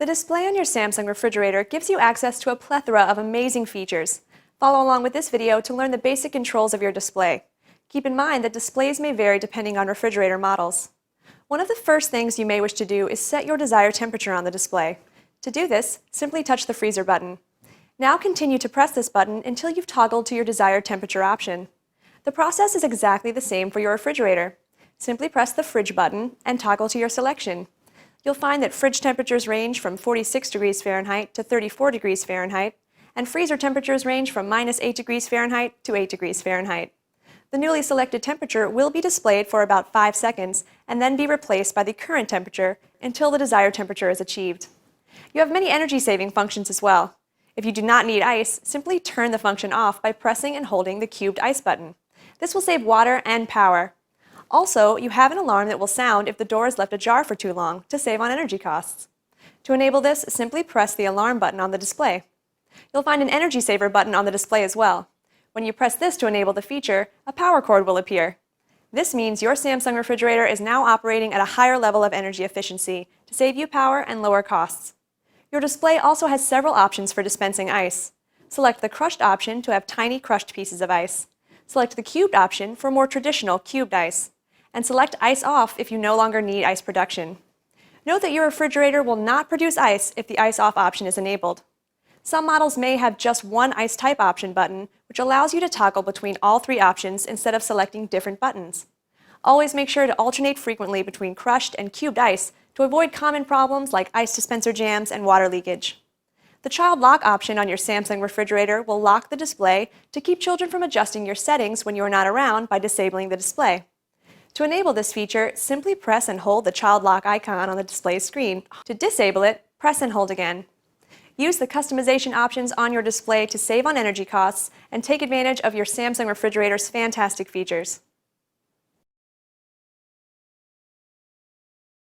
The display on your Samsung refrigerator gives you access to a plethora of amazing features. Follow along with this video to learn the basic controls of your display. Keep in mind that displays may vary depending on refrigerator models. One of the first things you may wish to do is set your desired temperature on the display. To do this, simply touch the freezer button. Now continue to press this button until you've toggled to your desired temperature option. The process is exactly the same for your refrigerator. Simply press the fridge button and toggle to your selection. You'll find that fridge temperatures range from 46 degrees Fahrenheit to 34 degrees Fahrenheit, and freezer temperatures range from -8 degrees Fahrenheit to 8 degrees Fahrenheit. The newly selected temperature will be displayed for about 5 seconds and then be replaced by the current temperature until the desired temperature is achieved. You have many energy-saving functions as well. If you do not need ice, simply turn the function off by pressing and holding the cubed ice button. This will save water and power. Also, you have an alarm that will sound if the door is left ajar for too long to save on energy costs. To enable this, simply press the alarm button on the display. You'll find an energy saver button on the display as well. When you press this to enable the feature, a power cord will appear. This means your Samsung refrigerator is now operating at a higher level of energy efficiency to save you power and lower costs. Your display also has several options for dispensing ice. Select the crushed option to have tiny crushed pieces of ice. Select the cubed option for more traditional cubed ice. And select ice off if you no longer need ice production. Note that your refrigerator will not produce ice if the ice off option is enabled. Some models may have just one ice type option button, which allows you to toggle between all three options instead of selecting different buttons. Always make sure to alternate frequently between crushed and cubed ice to avoid common problems like ice dispenser jams and water leakage. The child lock option on your Samsung refrigerator will lock the display to keep children from adjusting your settings when you are not around by disabling the display. To enable this feature, simply press and hold the child lock icon on the display screen. To disable it, press and hold again. Use the customization options on your display to save on energy costs and take advantage of your Samsung refrigerator's fantastic features.